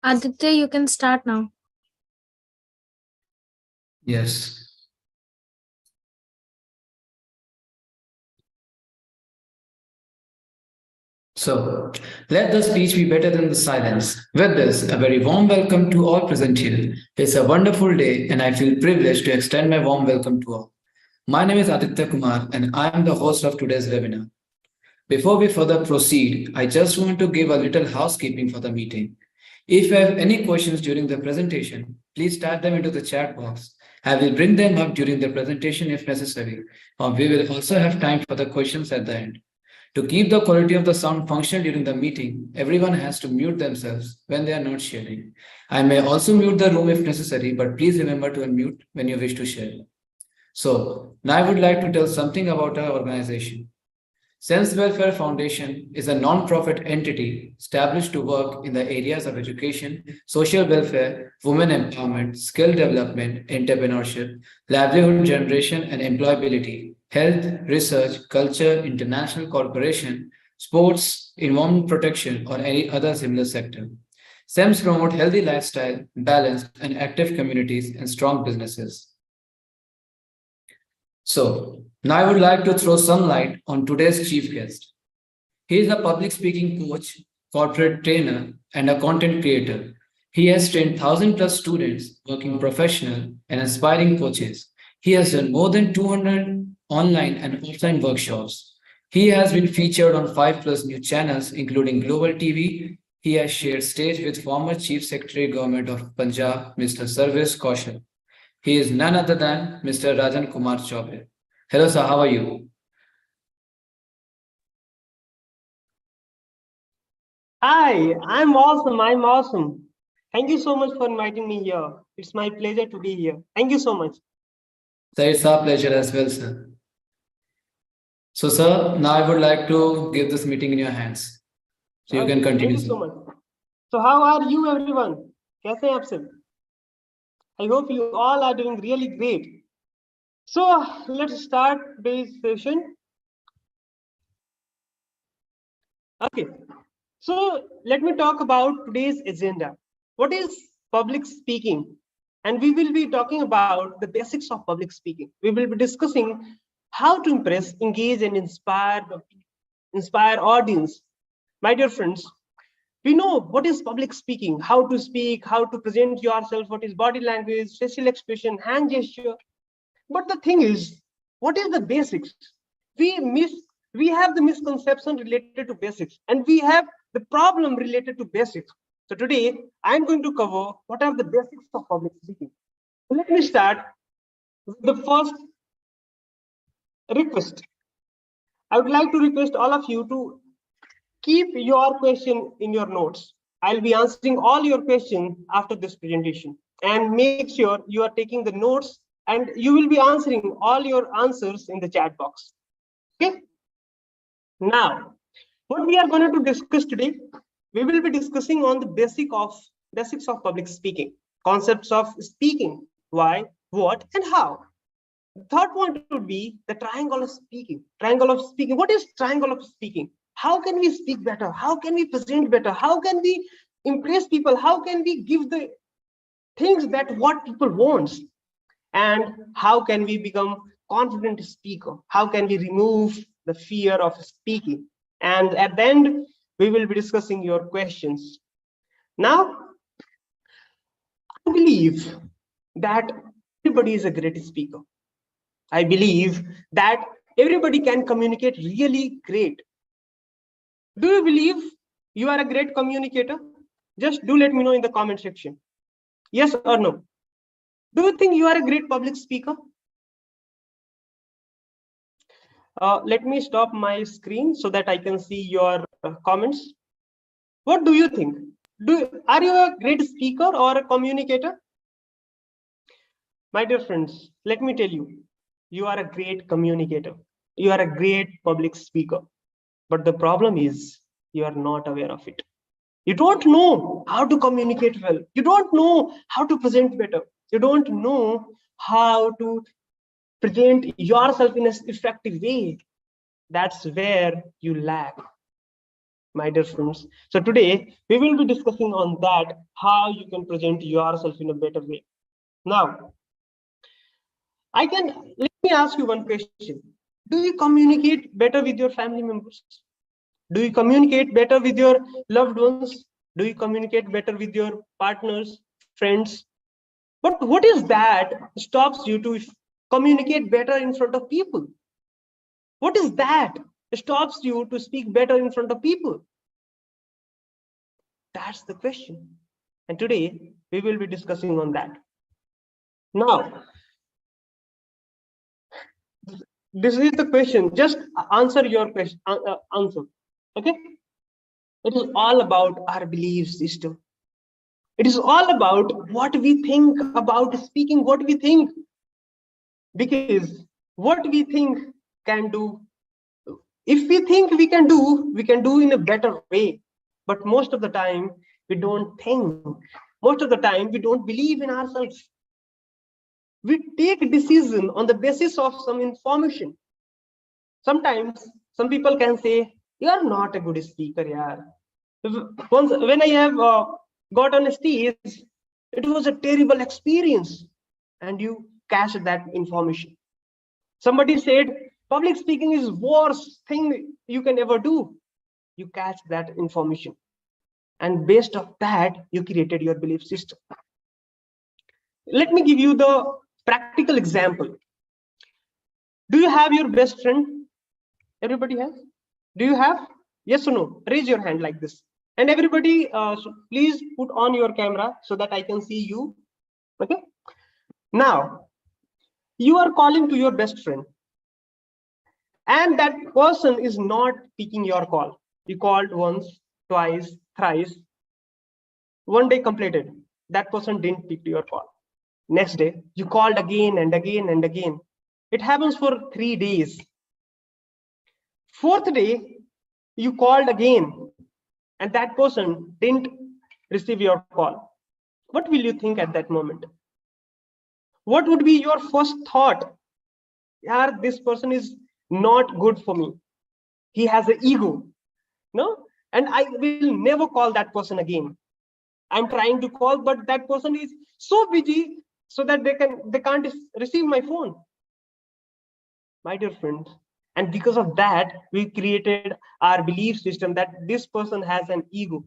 Aditya, you can start now. Yes. So, let the speech be better than the silence. With this, a very warm welcome to all present here. It's a wonderful day, and I feel privileged to extend my warm welcome to all. My name is Aditya Kumar, and I am the host of today's webinar. Before we further proceed, I just want to give a little housekeeping for the meeting. If you have any questions during the presentation, please type them into the chat box. I will bring them up during the presentation if necessary, or we will also have time for the questions at the end. To keep the quality of the sound functional during the meeting, everyone has to mute themselves when they are not sharing. I may also mute the room if necessary, but please remember to unmute when you wish to share. So, now I would like to tell something about our organization. Sense Welfare Foundation is a non-profit entity established to work in the areas of education, social welfare, women empowerment, skill development, entrepreneurship, livelihood generation and employability, health, research, culture, international cooperation, sports, environment protection, or any other similar sector. SEMS promote healthy lifestyle, balanced and active communities, and strong businesses. So, now I would like to throw some light on today's chief guest. He is a public speaking coach, corporate trainer, and a content creator. He has trained 1,000 plus students, working professional, and aspiring coaches. He has done more than 200 online and offline workshops. He has been featured on 5 plus news channels, including Global TV. He has shared stage with former Chief Secretary Government of Punjab, Mr. Sarvis Kaushal. He is none other than Mr. Rajan Kumar Chaubey. Hello, sir. How are you? Hi, I'm awesome. I'm awesome. Thank you so much for inviting me here. It's my pleasure to be here. Thank you so much. Sir, it's our pleasure as well, sir. So, sir, now I would like to give this meeting in your hands. So you can Thank continue, you sir. so much. So how are you everyone? कैसे हैं आप सब? I hope you all are doing really great. So let's start today's session. Okay. So let me talk about today's agenda. What is public speaking? And we will be talking about the basics of public speaking. We will be discussing how to impress, engage, and inspire audience. My dear friends, we know what is public speaking, how to speak, how to present yourself, what is body language, facial expression, hand gesture. But the thing is, what is the basics? We have the misconception related to basics, and we have the problem related to basics. So today I'm going to cover what are the basics of public speaking. So let me start with the first request. I would like to request all of you to keep your question in your notes. I'll be answering all your questions after this presentation, and make sure you are taking the notes and you will be answering all your answers in the chat box. Okay. Now, what we are going to discuss today, we will be discussing on the basics of public speaking, concepts of speaking, why, what, and how. The third point would be the triangle of speaking. Triangle of speaking. What is triangle of speaking? How can we speak better? How can we present better? How can we impress people? How can we give the things that what people wants? And how can we become confident speaker? How can we remove the fear of speaking? And at the end, we will be discussing your questions. Now, I believe that everybody is a great speaker. I believe that everybody can communicate really great. Do you believe you are a great communicator? Just do let me know in the comment section. Yes or no? Do you think you are a great public speaker? Let me stop my screen so that I can see your comments. What do you think? Are you a great speaker or a communicator? My dear friends, let me tell you, you are a great communicator. You are a great public speaker. But the problem is you are not aware of it. You don't know how to communicate well. You don't know how to present better. You don't know how to present yourself in an effective way. That's where you lack. my dear friends. So today we will be discussing on that, how you can present yourself in a better way. Now, let me ask you one question. Do you communicate better with your family members? Do you communicate better with your loved ones? Do you communicate better with your partners, friends? But what is that stops you to communicate better in front of people? What is that stops you to speak better in front of people? That's the question. And today we will be discussing on that. Now, this is the question. Just answer your question. Answer. Okay. It is all about our belief system. It is all about what we think about speaking, what we think. Because what we think can do, if we think we can do in a better way. But most of the time, we don't think. Most of the time, we don't believe in ourselves. We take a decision on the basis of some information. Sometimes some people can say, you are not a good speaker, yaar. Once when I have got on a stage, it was a terrible experience, and you cache that information. Somebody said public speaking is worst thing you can ever do. You catch that information, and based of that, you created your belief system. Let me give you the practical example. Do you have your best friend? Everybody has. Do you have? Yes or no? Raise your hand like this. And everybody, so please put on your camera so that I can see you. Okay. Now, you are calling to your best friend, and that person is not picking your call. You called once, twice, thrice. One day completed. That person didn't pick your call. Next day, you called again and again and again. It happens for 3 days. Fourth day, you called again, and that person didn't receive your call. What will you think at that moment? What would be your first thought? Yeah, this person is not good for me. He has an ego, no? And I will never call that person again. I'm trying to call, but that person is so busy so that they can't receive my phone. My dear friend, and because of that, we created our belief system that this person has an ego.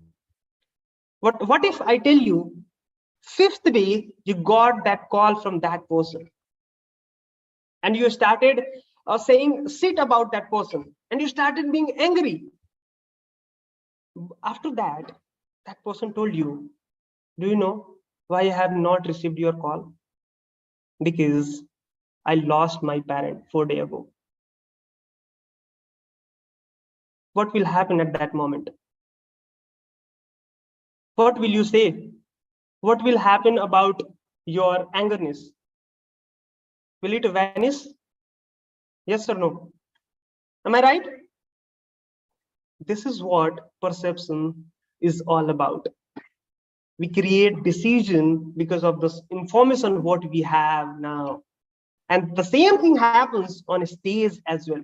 What if I tell you, fifth day you got that call from that person, and you started saying sit about that person, and you started being angry. After that, that person told you, do you know why I have not received your call? Because I lost my parent 4 days ago. What will happen at that moment? What will you say? What will happen about your angerness? Will it vanish? Yes or no? Am I right? This is what perception is all about. We create decision because of this information what we have now. And the same thing happens on a stage as well.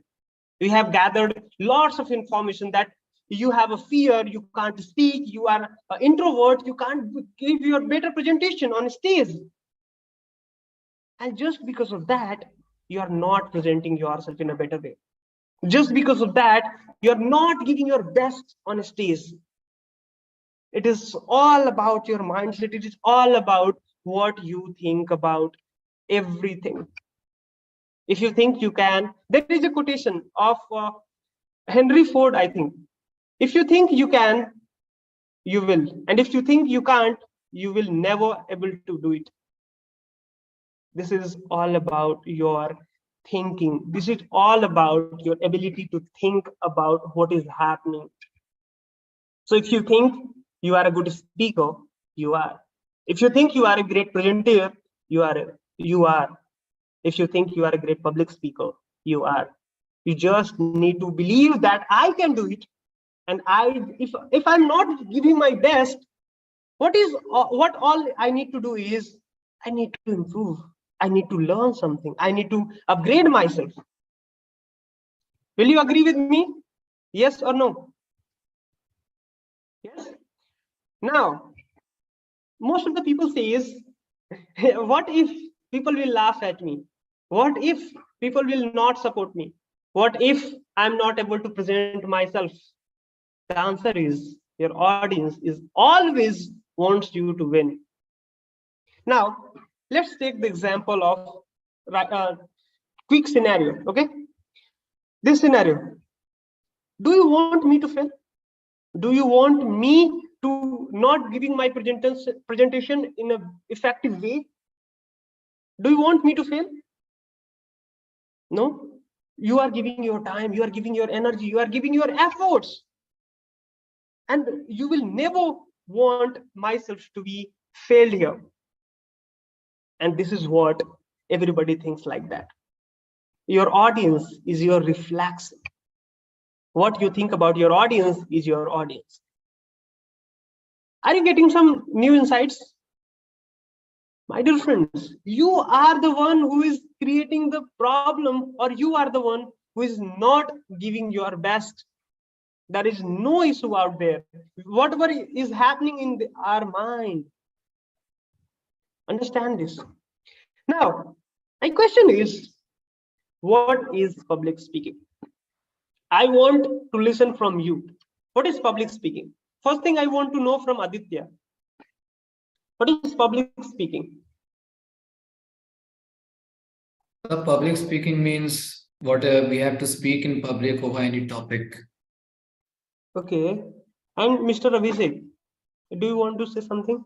We have gathered lots of information that you have a fear, you can't speak, you are an introvert, you can't give your better presentation on a stage. And just because of that, you are not presenting yourself in a better way. Just because of that, you're not giving your best on a stage. It is all about your mindset. It is all about what you think about everything. If you think you can, there is a quotation of Henry Ford, I think. If you think you can, you will. And if you think you can't, you will never able to do it. This is all about your thinking. This is all about your ability to think about what is happening. So if you think you are a good speaker, you are. If you think you are a great presenter, you are. If you think you are a great public speaker, you are. You just need to believe that I can do it. And if I'm not giving my best, what all I need to do is I need to improve. I need to learn something. I need to upgrade myself. Will you agree with me? Yes or no? Yes. Now, most of the people says, what if people will laugh at me? What if people will not support me? What if I'm not able to present myself? The answer is your audience is always wants you to win. Now, let's take the example of quick scenario. Okay, this scenario. Do you want me to fail? Do you want me to not giving my presentation in a effective way? Do you want me to fail? No. You are giving your time, you are giving your energy, you are giving your efforts, and you will never want myself to be failed here. And this is what everybody thinks like that. Your audience is your reflex. What you think about your audience is your audience. Are you getting some new insights? My dear friends, you are the one who is creating the problem, or you are the one who is not giving your best. There is no issue out there. Whatever is happening in our mind. Understand this. Now, my question is, what is public speaking? I want to listen from you. What is public speaking? First thing I want to know from Aditya. What is public speaking? Public speaking means what we have to speak in public over any topic. Okay. And Mr. Abhishek, do you want to say something?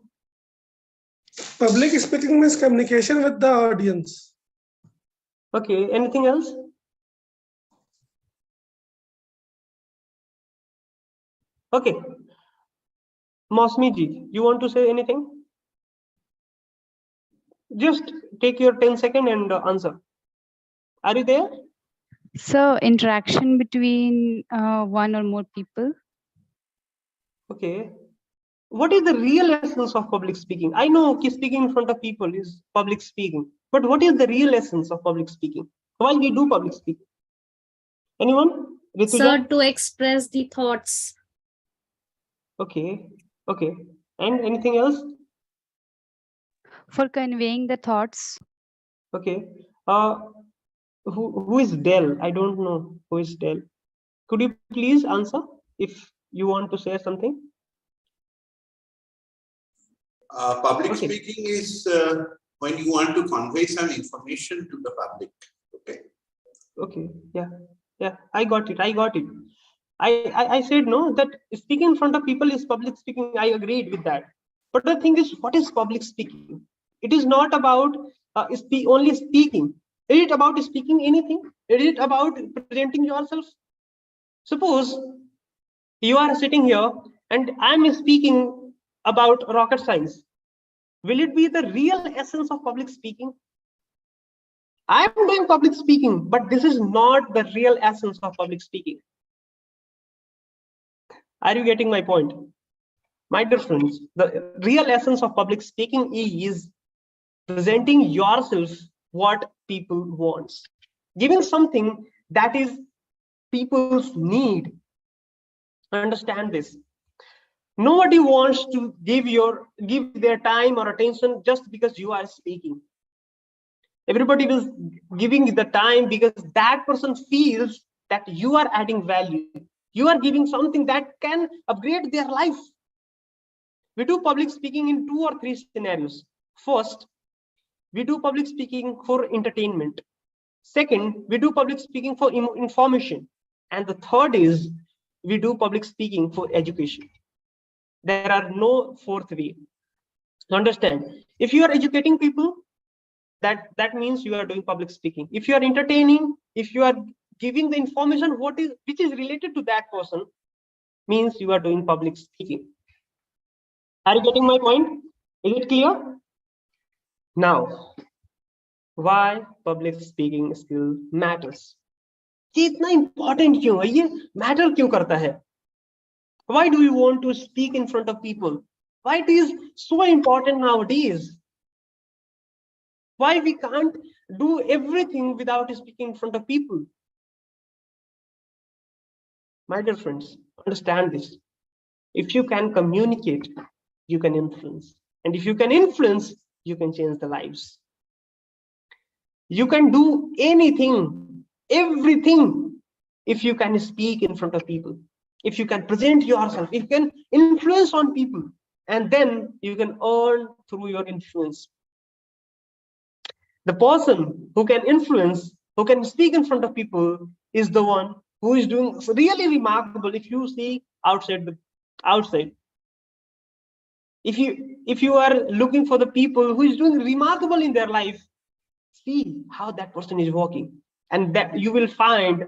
Public speaking means communication with the audience. Okay. Anything else? Okay. Mosmiji, you want to say anything? Just take your 10 seconds and answer. Are you there? So interaction between one or more people. Okay. What is the real essence of public speaking? I know speaking in front of people is public speaking, but what is the real essence of public speaking? Why we do public speaking? Anyone? Rituja? Sir, to express the thoughts. Okay. Okay. And anything else? For conveying the thoughts. Okay. Who is Dell? I don't know who is Dell. Could you please answer if you want to say something? Public speaking is when you want to convey some information to the public. Okay. Okay. Yeah. I got it. I said no, that speaking in front of people is public speaking. I agreed with that. But the thing is, what is public speaking? It is not about only speaking. Is it about speaking anything? Is it about presenting yourself? Suppose you are sitting here and I'm speaking about rocket science. Will it be the real essence of public speaking? I'm doing public speaking, but this is not the real essence of public speaking. Are you getting my point? My dear friends, the real essence of public speaking is presenting yourself what people want, giving something that is people's need. Understand this. Nobody wants to give their time or attention just because you are speaking. Everybody is giving the time because that person feels that you are adding value. You are giving something that can upgrade their life. We do public speaking in 2 or 3 scenarios. First, we do public speaking for entertainment. Second, we do public speaking for information. And the third is we do public speaking for education. There are no fourth way. Understand, if you are educating people, that means you are doing public speaking. If you are entertaining, if you are giving the information which is related to that person, means you are doing public speaking. Are you getting my point? Is it clear? Now, why public speaking skill matters? ये इतना important क्यों है? ये matter क्यों करता है? Why do you want to speak in front of people? Why it is so important nowadays? Why we can't do everything without speaking in front of people? My dear friends, understand this. If you can communicate, you can influence. And if you can influence, you can change the lives. You can do anything, everything, if you can speak in front of people, if you can present yourself, if you can influence on people, and then you can earn through your influence. The person who can influence, who can speak in front of people, is the one who is doing really remarkable. If you see outside, if you are looking for the people who is doing remarkable in their life, see how that person is working, and that you will find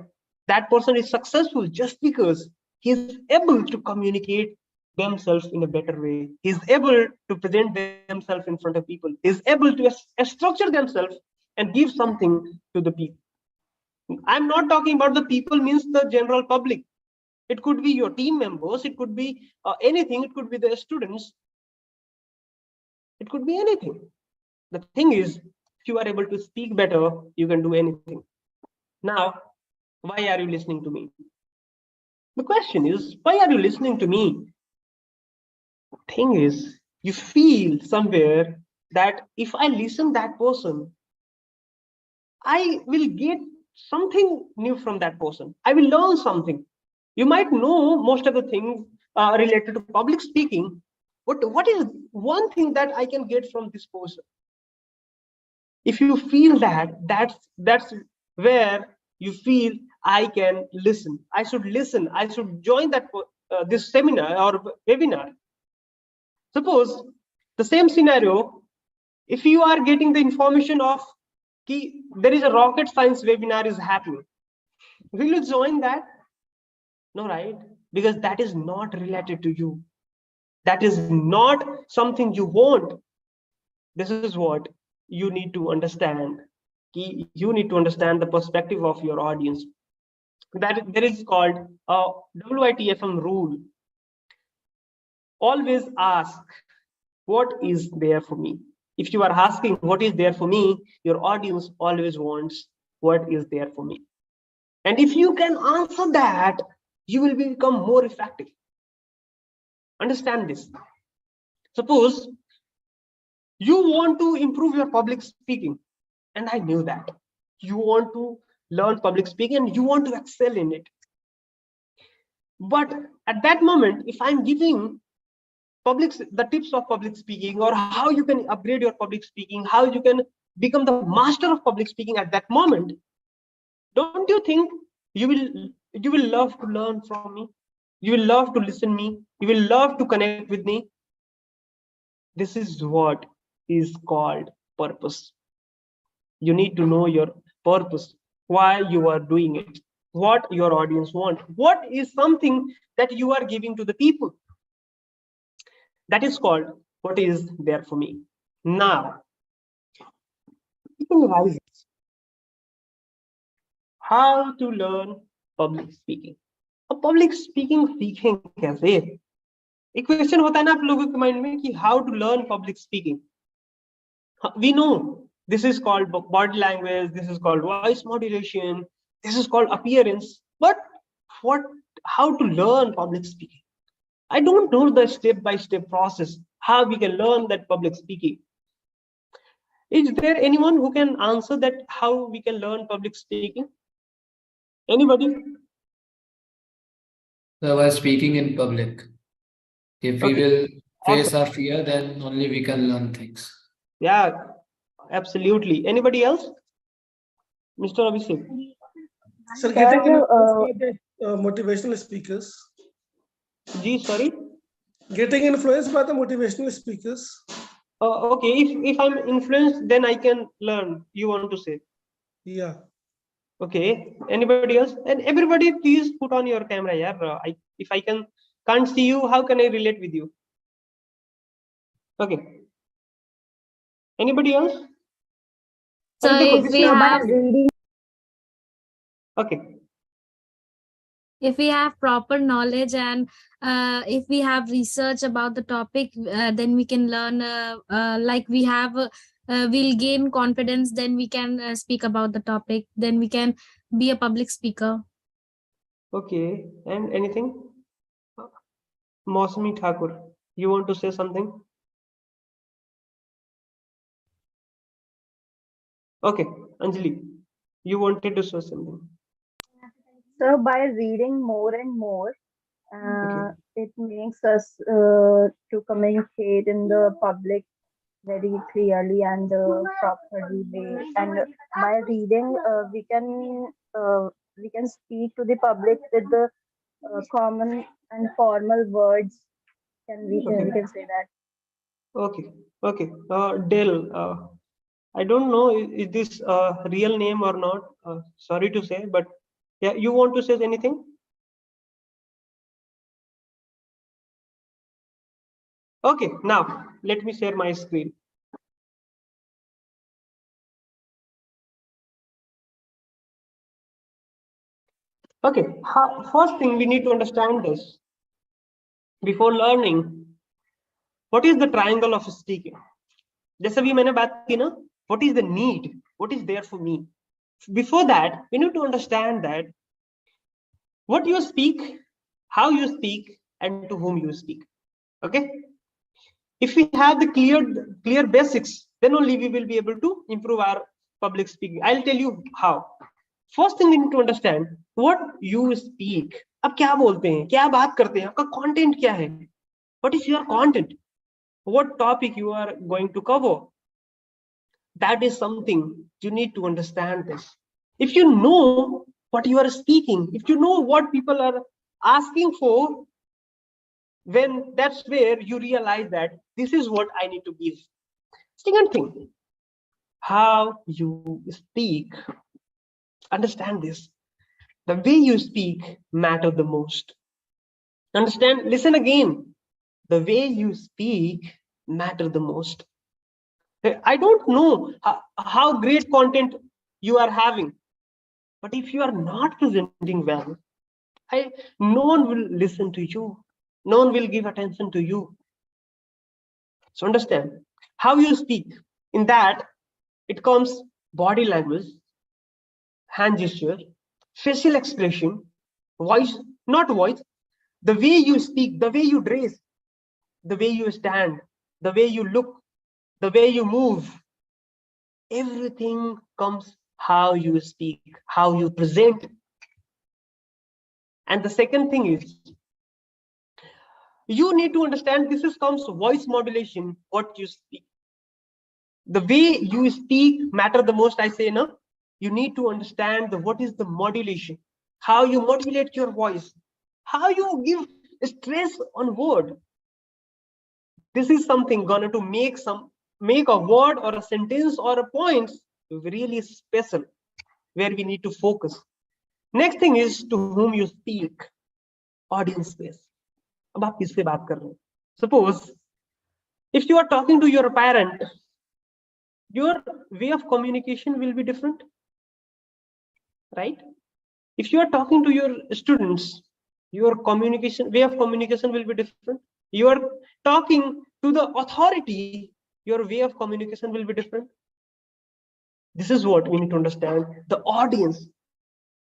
that person is successful just because he is able to communicate themselves in a better way. He is able to present themselves in front of people. He is able to structure themselves and give something to the people. I'm not talking about the people means the general public. It could be your team members. It could be anything. It could be the students. It could be anything. The thing is, if you are able to speak better, you can do anything. Now, why are you listening to me? The question is, why are you listening to me? The thing is, you feel somewhere that if I listen that person, I will get something new from that person. I will learn something. You might know most of the things related to public speaking, but what is one thing that I can get from this person? If you feel that, that's where you feel I can listen. I should listen. I should join that this seminar or webinar. Suppose the same scenario, if you are getting the information of there is a rocket science webinar is happening, will you join that? No, right? Because that is not related to you. That is not something you want. This is what you need to understand. You need to understand the perspective of your audience. That there is called a WITFM rule. Always ask, what is there for me? If you are asking what is there for me, your audience always wants what is there for me. And if you can answer that, you will become more effective. Understand this. Suppose you want to improve your public speaking, and I knew that. You want to learn public speaking and you want to excel in it. But at that moment, if I'm giving the tips of public speaking, or how you can upgrade your public speaking, how you can become the master of public speaking at that moment, don't you think you will love to learn from me? You will love to listen me. You will love to connect with me. This is what is called purpose. You need to know your purpose, why you are doing it, what your audience want, what is something that you are giving to the people. That is called what is there for me. Now, how to learn public speaking. अब public speaking सीखें कैसे? एक question होता है ना आप लोगों के माइंड में कि how to learn public speaking. We know this is called body language, this is called voice modulation, this is called appearance. But how to learn public speaking? I don't know the step-by-step process, how we can learn that public speaking. Is there anyone who can answer that, how we can learn public speaking? Anybody? So while speaking in public, if we will face our fear, then only we can learn things. Yeah, absolutely. Anybody else? Mr. Abhishek. Sir, getting influenced by the motivational speakers. G, sorry. Getting influenced by the motivational speakers. Okay, if I'm influenced, then I can learn. You want to say? Yeah. Okay. Anybody else? And everybody, please put on your camera. Yeah. If I can't see you, how can I relate with you? Okay. Anybody else? So if we have Okay. if we have proper knowledge and if we have research about the topic, then we can learn like we have we'll gain confidence, then we can speak about the topic, then we can be a public speaker. Okay. And anything? Mosmi Thakur, you want to say something? Okay, Anjali, you wanted to say something. So by reading more and more, Okay. it makes us to communicate in the public very clearly and properly way. And by reading, we can speak to the public with the common and formal words. Okay. We can say that. Okay. Okay. Del, I don't know is this real name or not. Sorry to say, but yeah, you want to say anything? Okay. Now let me share my screen. Okay. First thing we need to understand this before learning. What is the triangle of speaking? जैसे भी मैंने बात की ना, what is the need? What is there for me? Before that, we need to understand that what you speak, how you speak, and to whom you speak. Okay. If we have the clear basics, then only we will be able to improve our public speaking. I'll tell you how. First thing we need to understand what you speak. अब क्या बोलते हैं, क्या बात करते हैं, आपका content क्या है? What is your content? What topic you are going to cover? That is something you need to understand this. If you know what you are speaking, if you know what people are asking for, then that's where you realize that this is what I need to give. Second thing, how you speak. Understand this. The way you speak matter the most. Understand, listen again. The way you speak matter the most. I don't know how great content you are having, but if you are not presenting well, no one will listen to you. No one will give attention to you. So understand how you speak. In that, it comes body language, hand gesture, facial expression, voice, not voice, the way you speak, the way you dress, the way you stand, the way you look, the way you move. Everything comes how you speak, how you present. And the second thing is, you need to understand this is comes voice modulation, what you speak. The way you speak matter the most, I say, no? You need to understand what is the modulation, how you modulate your voice, how you give stress on word. This is something gonna to make a word or a sentence or a point really special, where we need to focus. Next thing is to whom you speak, audience space. अब आप किससे बात कर रहे हैं? Suppose if you are talking to your parent, your way of communication will be different, right? If you are talking to your students, your way of communication will be different. You are talking to the authority, your way of communication will be different. This is what we need to understand. The audience,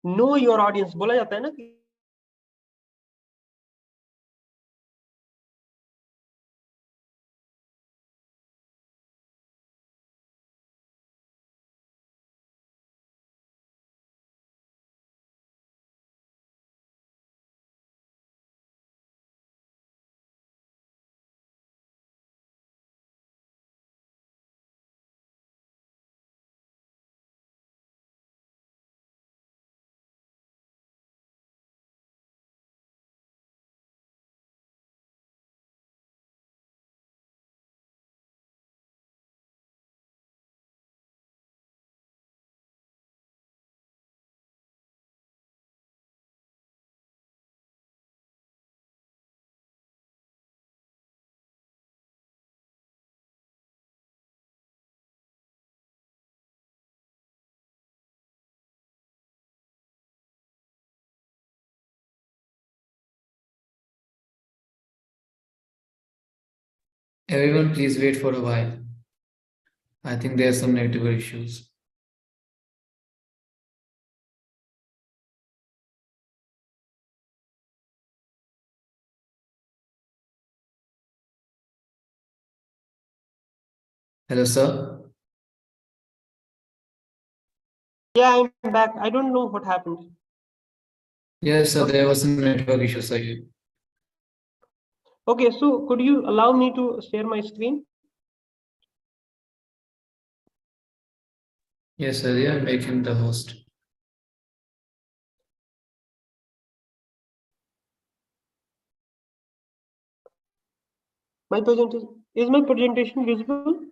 know your audience. बोला जाता है ना कि Everyone, please wait for a while. I think there are some network issues. Hello, sir. Yeah, I'm back. I don't know what happened. Yes, sir, there was some network issue, sir. Okay, so could you allow me to share my screen? Yes, sir, yeah, make him the host. My presentation, is my presentation visible?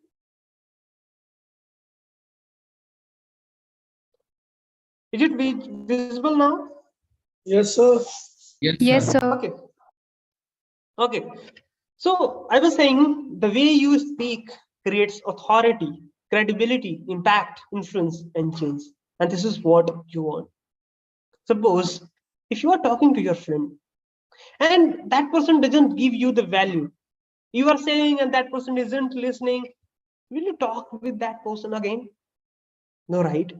Is it visible now? Yes, sir. Yes, Yes, sir. sir. Okay. Okay. So I was saying the way you speak creates authority, credibility, impact, influence, and change. And this is what you want. Suppose if you are talking to your friend and that person doesn't give you the value you are saying and that person isn't listening, will you talk with that person again? No, right?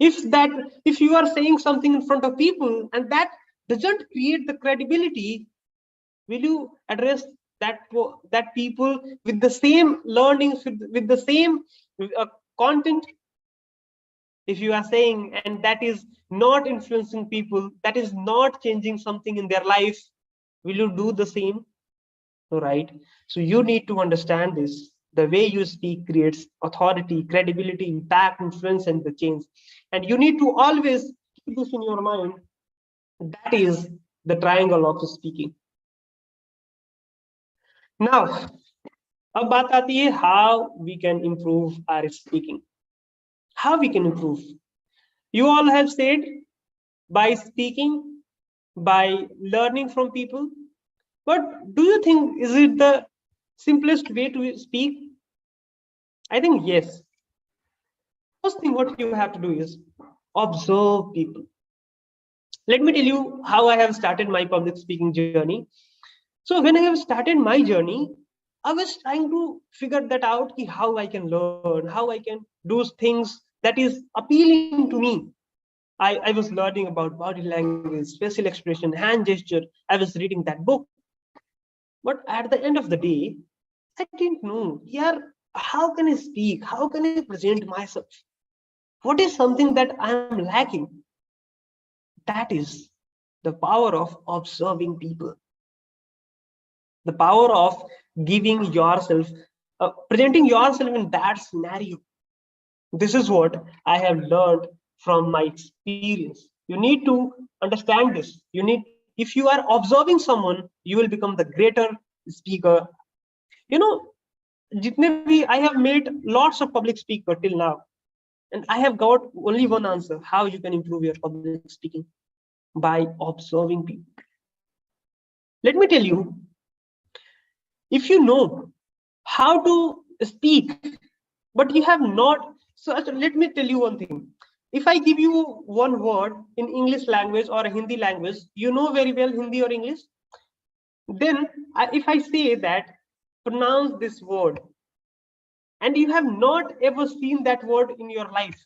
If you are saying something in front of people and that doesn't create the credibility, will you address that people with the same learnings, with the same uh, content? If you are saying and that is not influencing people, that is not changing something in their life, will you do the same? No, right? So you need to understand this. The way you speak creates authority, credibility, impact, influence, and the change. And you need to always keep this in your mind. That is the triangle of speaking. Now, अब बात आती है how we can improve our speaking. How we can improve? You all have said by speaking, by learning from people. But do you think is it the simplest way to speak? I think yes. First thing what you have to do is observe people. Let me tell you how I have started my public speaking journey. So when I have started my journey, I was trying to figure that out, how I can learn, how I can do things that is appealing to me. I was learning about body language, facial expression, hand gesture. I was reading that book. But at the end of the day, I didn't know, yeah, how can I speak? How can I present myself? What is something that I'm lacking? That is the power of observing people, the power of giving yourself, presenting yourself in that scenario. This is what I have learned from my experience. You need to understand this. You need, if you are observing someone, you will become the greater speaker. You know, jitne bhi I have made lots of public speaker till now, and I have got only one answer how you can improve your public speaking: by observing people. Let me tell you, if you know how to speak, but you have not, so let me tell you one thing. If I give you one word in English language or a Hindi language, you know very well Hindi or English. Then if I say that, pronounce this word, and you have not ever seen that word in your life,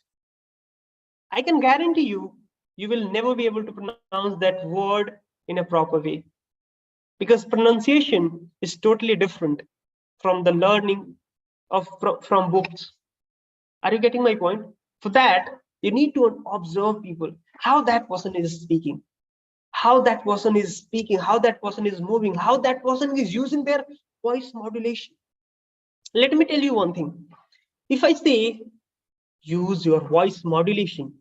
I can guarantee you, you will never be able to pronounce that word in a proper way. Because pronunciation is totally different from the learning of from books. Are you getting my point? For that, you need to observe people, how that person is speaking, how that person is speaking, how that person is moving, how that person is using their voice modulation. Let me tell you one thing. If I say use your voice modulation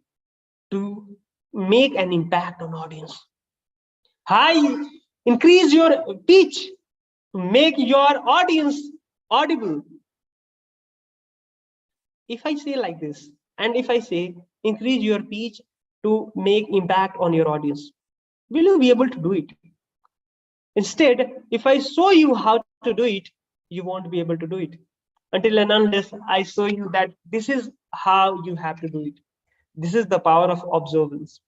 to make an impact on audience, high, increase your pitch to make your audience audible. If I say like this, and if I say increase your pitch to make impact on your audience, will you be able to do it? Instead, if I show you how to do it, you won't be able to do it until and unless I show you that this is how you have to do it. This is the power of observance.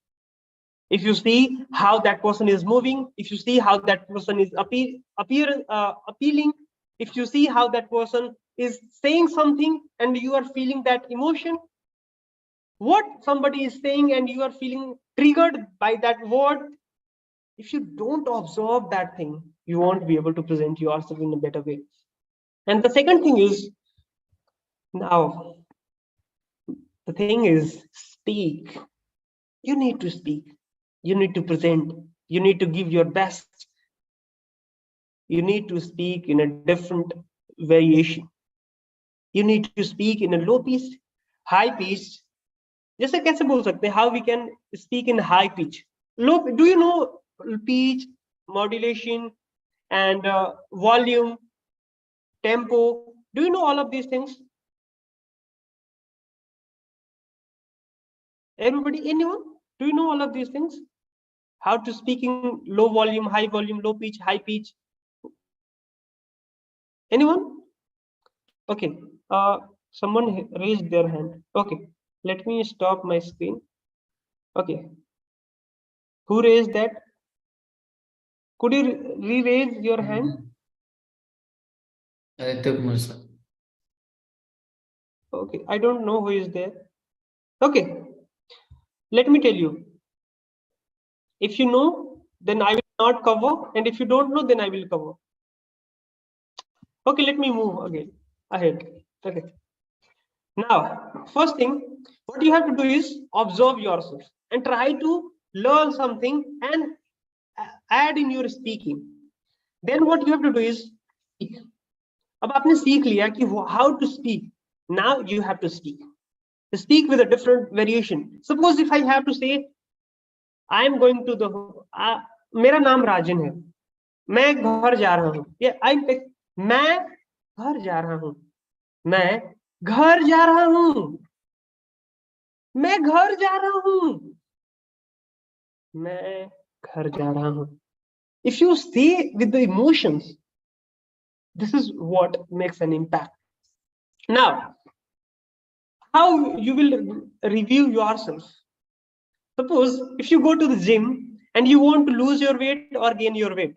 If you see how that person is moving, if you see how that person is appealing, if you see how that person is saying something and you are feeling that emotion, what somebody is saying and you are feeling triggered by that word, if you don't observe that thing, you won't be able to present yourself in a better way. And the second thing is, Now, the thing is, speak. You need to speak. You need to present. You need to give your best. You need to speak in a different variation. You need to speak in a low pitched, high pitched. जैसे कैसे बोल सकते हैं? How we can speak in high pitch? Low. Do you know pitch, modulation, and volume, tempo? Do you know all of these things? Everybody, anyone? Do you know all of these things? How to speak in low volume, low pitch, high pitch? Anyone? Okay. Someone raised their hand. Okay. Let me stop my screen. Okay. Who raised that? Could you re-raise your hand? Okay. I don't know who is there. Okay. Let me tell you. If you know, then I will not cover. And if you don't know, then I will cover. Okay. Let me move again. Ahead. Okay. Now, first thing, what you have to do is observe yourself and try to learn something and add in your speaking. Then what you have to do is speak. अब आपने सीख लिया कि how to speak. Now you have to speak. Speak with a different variation. Suppose if I have to say, I am going to the. मेरा नाम राजन है. मैं घर जा रहा हूँ. Yeah, मैं घर जा रहा हूँ. मैं घर जा रहा हूँ. मैं घर जा रहा हूँ. मैं घर जा रहा हूँ. If you stay with the emotions, this is what makes an impact. Now, how you will review yourself? Suppose if you go to the gym and you want to lose your weight or gain your weight,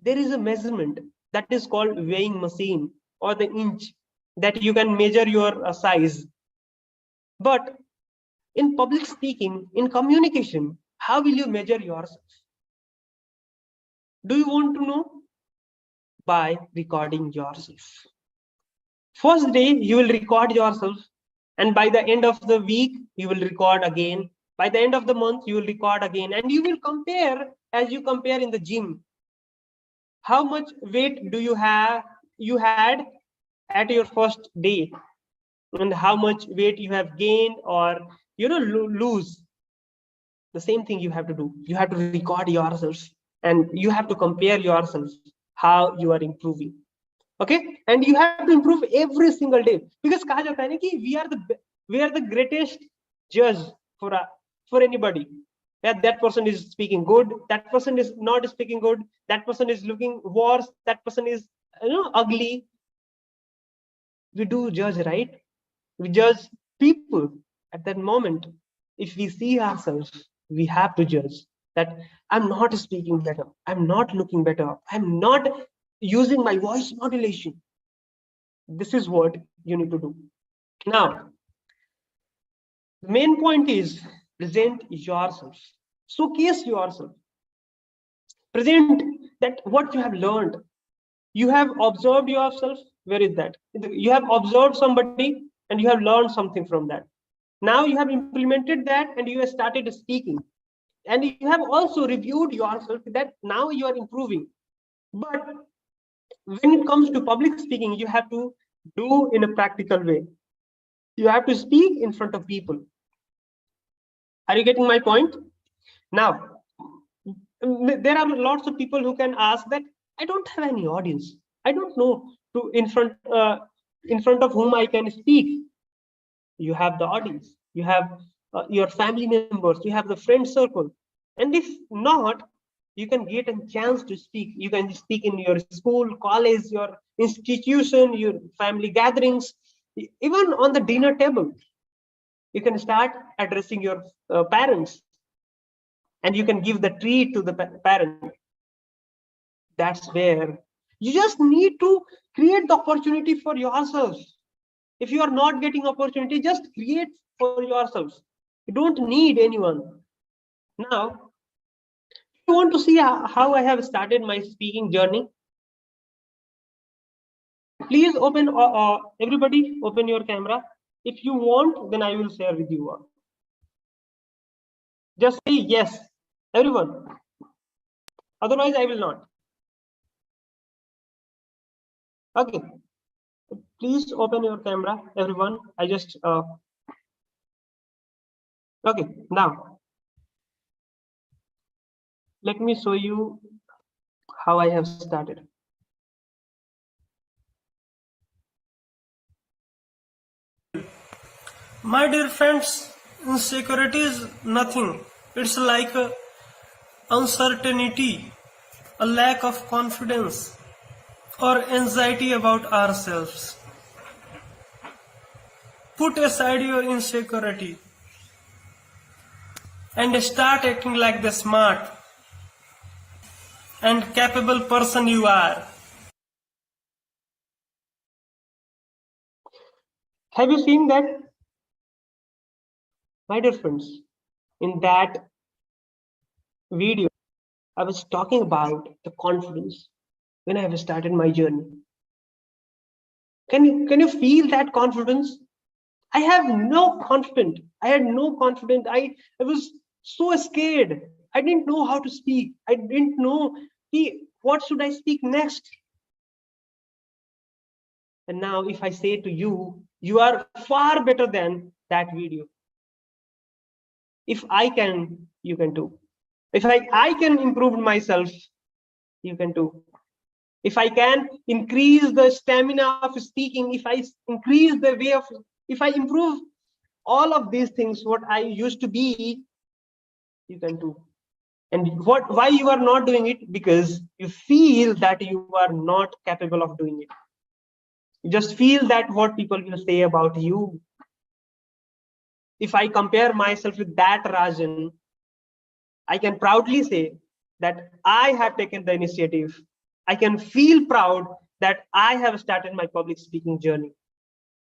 there is a measurement that is called weighing machine or the inch that you can measure your size. But in public speaking, in communication, how will you measure yourself? Do you want to know? By recording yourself. First day, you will record yourself. And by the end of the week, you will record again. By the end of the month, you will record again. And you will compare as you compare in the gym. How much weight do you had at your first day? And how much weight you have gained or lose. The same thing you have to do. You have to record yourself and you have to compare yourself how you are improving. Okay, and you have to improve every single day because kaha jata hai na ki we are the greatest judge for anybody. Yeah, that person is speaking good, that person is not speaking good, that person is looking worse, that person is ugly. We do judge, right? We judge people at that moment. If we see ourselves, we have to judge that I'm not speaking better, I'm not looking better, I'm not using my voice modulation. This is what you need to do. Now, the main point is present yourself. Showcase yourself. Present that what you have learned. You have observed yourself. Where is that? You have observed somebody and you have learned something from that. Now you have implemented that and you have started speaking. And you have also reviewed yourself that now you are improving. But when it comes to public speaking, you have to do in a practical way. You have to speak in front of people. Are you getting my point? Now, there are lots of people who can ask that I don't have any audience. I don't know in front of whom I can speak. You have the audience. You have your family members. You have the friend circle. And if not, you can get a chance to speak. You can speak in your school, college, your institution, your family gatherings, even on the dinner table. You can start addressing your parents and you can give the treat to the parent. That's where you just need to create the opportunity for yourself. If you are not getting opportunity, just create for yourself. You don't need anyone. Now, you want to see how I have started my speaking journey? Please open, everybody open your camera. If you want, then I will share with you all. Just say yes, everyone. Otherwise, I will not. Okay. Please open your camera, everyone. I just okay. Now, let me show you how I have started. My dear friends, insecurity is nothing. It's like uncertainty, a lack of confidence, or anxiety about ourselves. Put aside your insecurity and start acting like the smart and capable person you are. Have you seen that? My dear friends, in that video, I was talking about the confidence when I have started my journey. Can you feel that confidence? I have no confidence. I had no confidence. I was so scared. I didn't know how to speak. I didn't know what should I speak next. And now if I say to you, you are far better than that video. If I can, you can too. If I can improve myself, you can too. If I can increase the stamina of speaking, if I increase the way of, if I improve all of these things, what I used to be, you can too. And why you are not doing it? Because you feel that you are not capable of doing it. You just feel that what people will say about you. If I compare myself with that Rajan, I can proudly say that I have taken the initiative. I can feel proud that I have started my public speaking journey.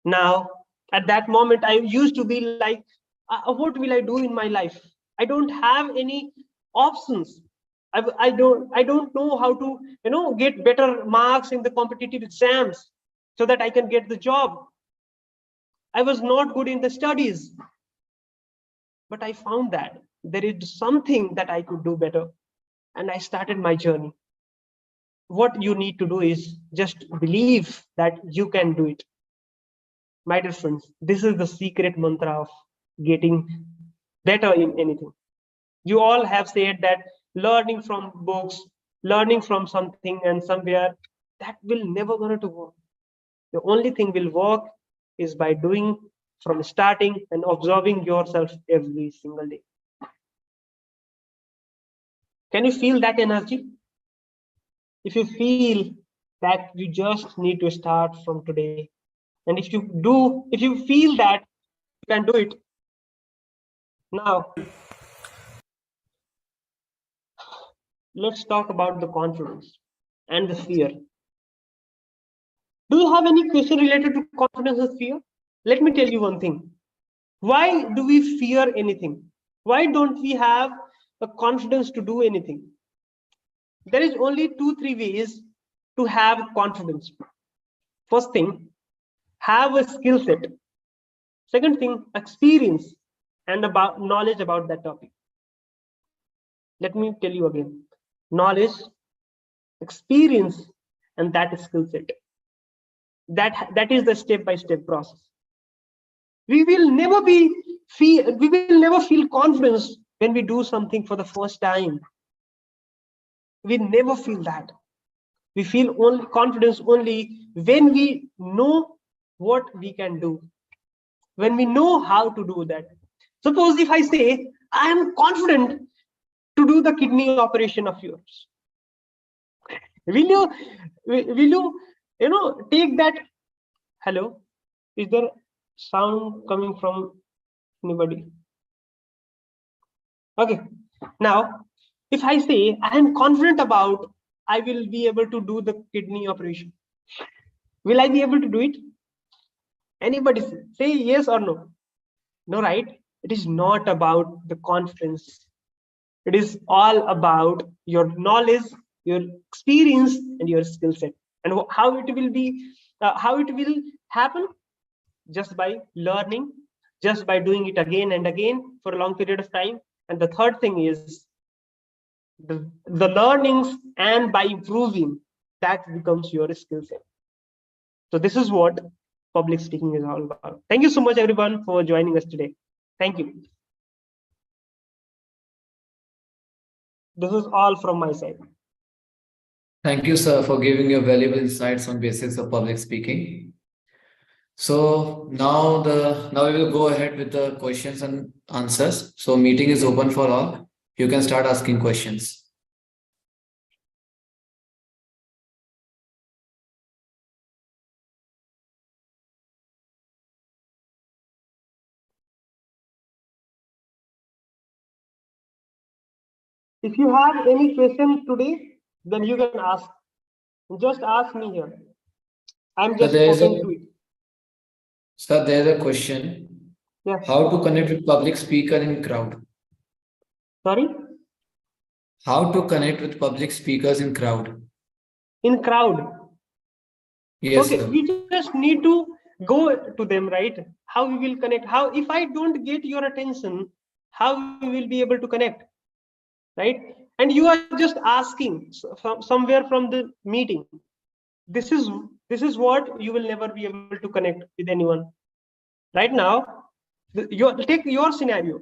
Now, at that moment, I used to be like, what will I do in my life? I don't have any options. I don't know how to get better marks in the competitive exams so that I can get the job. I was not good in the studies, but I found that there is something that I could do better, and I started my journey. What you need to do is just believe that you can do it. My dear friends, this is the secret mantra of getting better in anything. You all have said that learning from books, learning from something and somewhere, that will never going to work. The only thing will work is by doing from starting and observing yourself every single day. Can you feel that energy? If you feel that, you just need to start from today. And if you feel that, you can do it. Now, let's talk about the confidence and the fear. Do you have any question related to confidence and fear? Let me tell you one thing. Why do we fear anything? Why don't we have a confidence to do anything? There is only 2-3 ways to have confidence. First thing, have a skill set. Second thing, experience and about knowledge about that topic. Let me tell you again. Knowledge, experience, and that skill set. That is the step-by-step process. We will never feel confidence when we do something for the first time. We never feel that. We feel only confidence only when we know what we can do, when we know how to do that. Suppose if I say I am confident to do the kidney operation of yours, will you take that? Hello, is there sound coming from anybody? Okay, now if I say I am confident about I will be able to do the kidney operation, will I be able to do it? Anybody say yes or no? No, right? It is not about the confidence. It is all about your knowledge, your experience, and your skill set, and how it will be How it will happen? Just by learning, just by doing it again and again for a long period of time. And the third thing is the learnings, and by improving, that becomes your skill set. So this is what public speaking is all about. Thank you so much, everyone, for joining us today. Thank you. This is all from my side. Thank you, sir, for giving your valuable insights on basics of public speaking. So now we will go ahead with the questions and answers. So meeting is open for all. You can start asking questions. If you have any question today, then you can ask. Just ask me here. I'm just open to it. Sir, there is a question. Yeah. How to connect with public speaker in crowd? Sorry? How to connect with public speakers in crowd? In crowd? Yes, okay, sir. we just need to go to them, right? How we will connect? How, if I don't get your attention, how we will be able to connect, right? And you are just asking from somewhere from the meeting. This is what you will never be able to connect with anyone. Right now, take your scenario.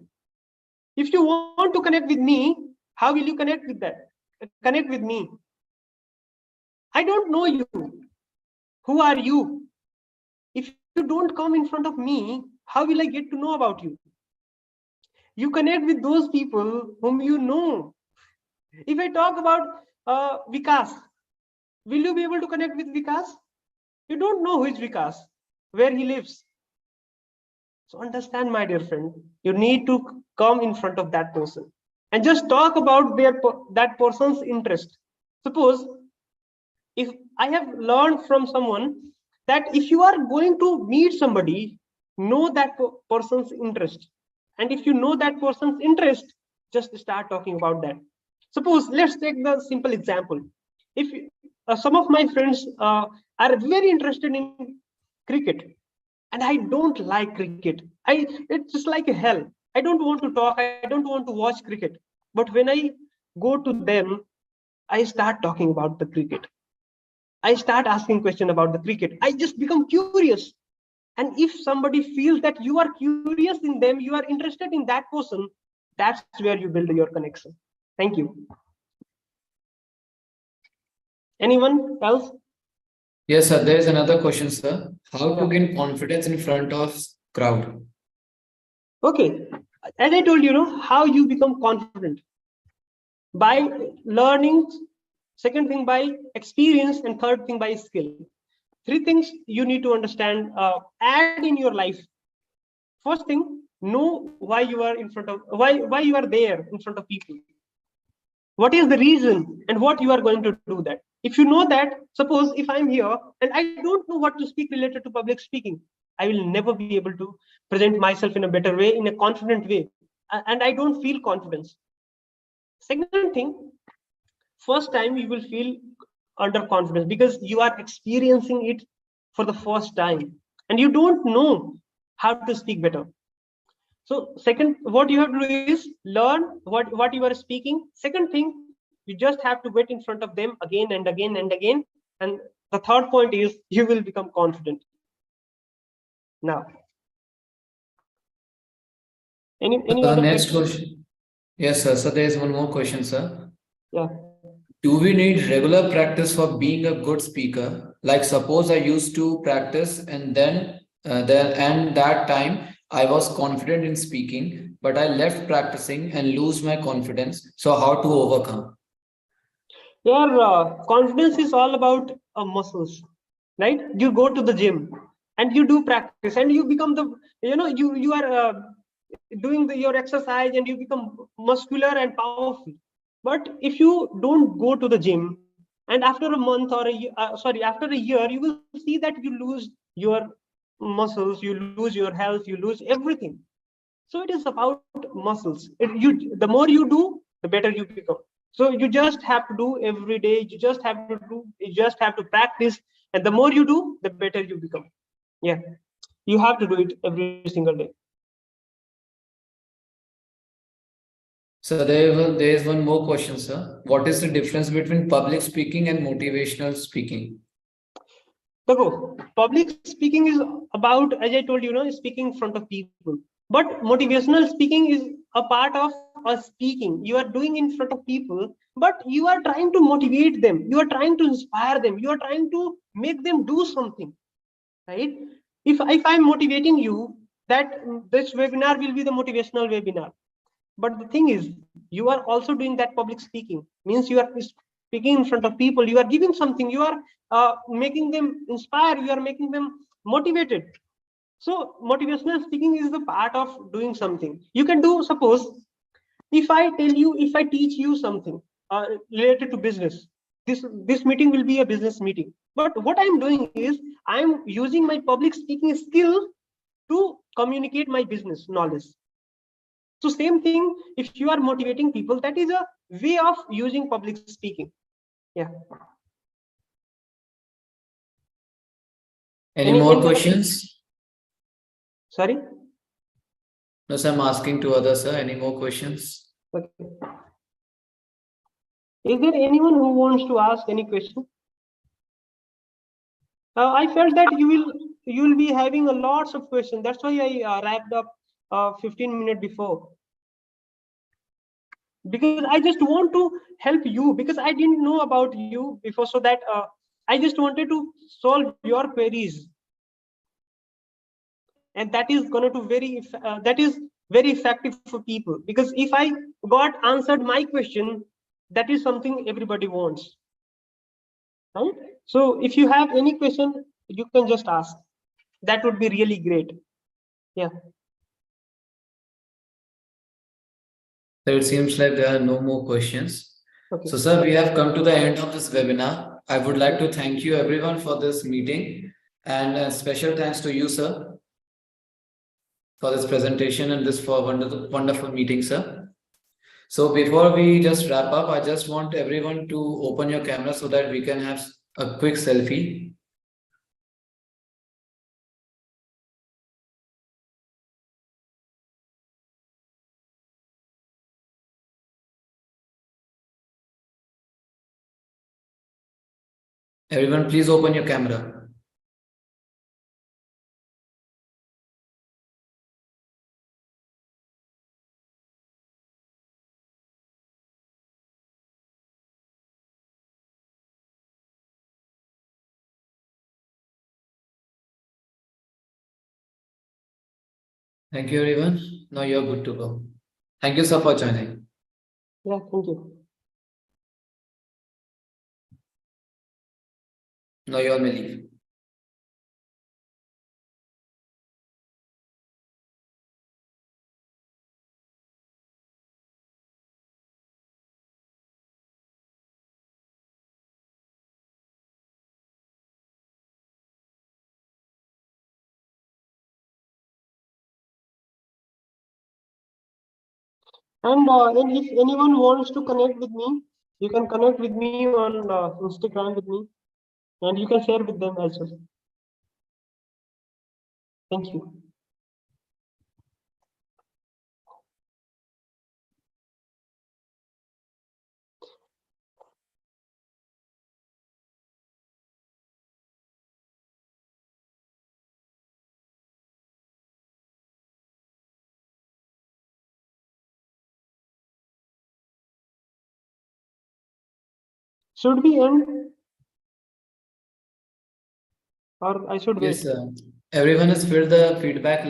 If you want to connect with me, how will you connect with that? Connect with me. I don't know you. Who are you? If you don't come in front of me, how will I get to know about you? You connect with those people whom you know. If I talk about Vikas, will you be able to connect with Vikas? You don't know who is Vikas, where he lives. So understand, my dear friend, you need to come in front of that person and just talk about that person's interest. Suppose if I have learned from someone that if you are going to meet somebody, know that person's interest. And if you know that person's interest, just start talking about that. Suppose, let's take the simple example. If some of my friends are very interested in cricket, and I don't like cricket, it's just like a hell. I don't want to talk, I don't want to watch cricket. But when I go to them, I start talking about the cricket. I start asking questions about the cricket. I just become curious. And if somebody feels that you are curious in them, you are interested in that person, that's where you build your connection. Thank you. Anyone else? Yes, sir. There is another question, sir. How to gain confidence in front of crowd? Okay. As I told you, how you become confident? By learning, second thing by experience, and third thing by skill. Three things you need to understand, add in your life. First thing, know why you are in front of, why you are there in front of people. What is the reason and what you are going to do that. If you know that, suppose if I'm here and I don't know what to speak related to public speaking, I will never be able to present myself in a better way, in a confident way, and I don't feel confidence. Second thing, first time you will feel underconfidence because you are experiencing it for the first time and you don't know how to speak better. So second, what you have to do is learn what you are speaking. Second thing, you just have to get in front of them again and again and again. And the third point is you will become confident. Now, any other next question? Yes, sir. So there is one more question, sir. Yeah. Do we need regular practice for being a good speaker? Like suppose I used to practice and then that time I was confident in speaking, but I left practicing and lose my confidence. So how to overcome? Your confidence is all about muscles, right? You go to the gym and you do practice and you become the, you are doing your exercise and you become muscular and powerful. But if you don't go to the gym and after a month or after a year, you will see that you lose your muscles, you lose your health, you lose everything. So it is about muscles. The more you do, the better you become. So you just have to do every day. You just have to practice And the more you do, the better you become. Yeah, you have to do it every single day. So there is one more question, sir. What is the difference between public speaking and motivational speaking? So public speaking is about, as I told you, speaking in front of people. But motivational speaking is a part of us speaking. You are doing in front of people, but you are trying to motivate them. You are trying to inspire them. You are trying to make them do something, right? If I'm motivating you, that this webinar will be the motivational webinar. But the thing is, you are also doing that public speaking. Means you are speaking in front of people. You are giving something. You are making them inspire. You are making them motivated. So motivational speaking is the part of doing something. You can do, suppose, if I teach you something related to business, this meeting will be a business meeting. But what I'm doing is I'm using my public speaking skill to communicate my business knowledge. So same thing, if you are motivating people, that is a way of using public speaking. Yeah. Any more questions? Sorry? No, sir, I'm asking to others, sir. Any more questions? Okay. Is there anyone who wants to ask any question? I felt that you will be having a lots of questions. That's why I wrapped up 15 minutes before. Because I just want to help you, because I didn't know about you before, so that I just wanted to solve your queries, and that is going to that is very effective for people. Because if I got answered my question, that is something everybody wants, right? So if you have any question, you can just ask. That would be really great. Yeah. So it seems like there are no more questions. Okay. So, sir, we have come to the end of this webinar. I would like to thank you everyone for this meeting, and a special thanks to you, sir, for this presentation and this for wonderful meeting, sir. So before we just wrap up, I just want everyone to open your camera so that we can have a quick selfie. Everyone, please open your camera. Thank you, everyone. Now you're good to go. Thank you, sir, for joining. Yeah, thank you. Now you all may leave. And if anyone wants to connect with me, you can connect with me on Instagram with me, and you can share with them as well. Thank you. Should we end, or I should wait? Yes, sir. Everyone has filled the feedback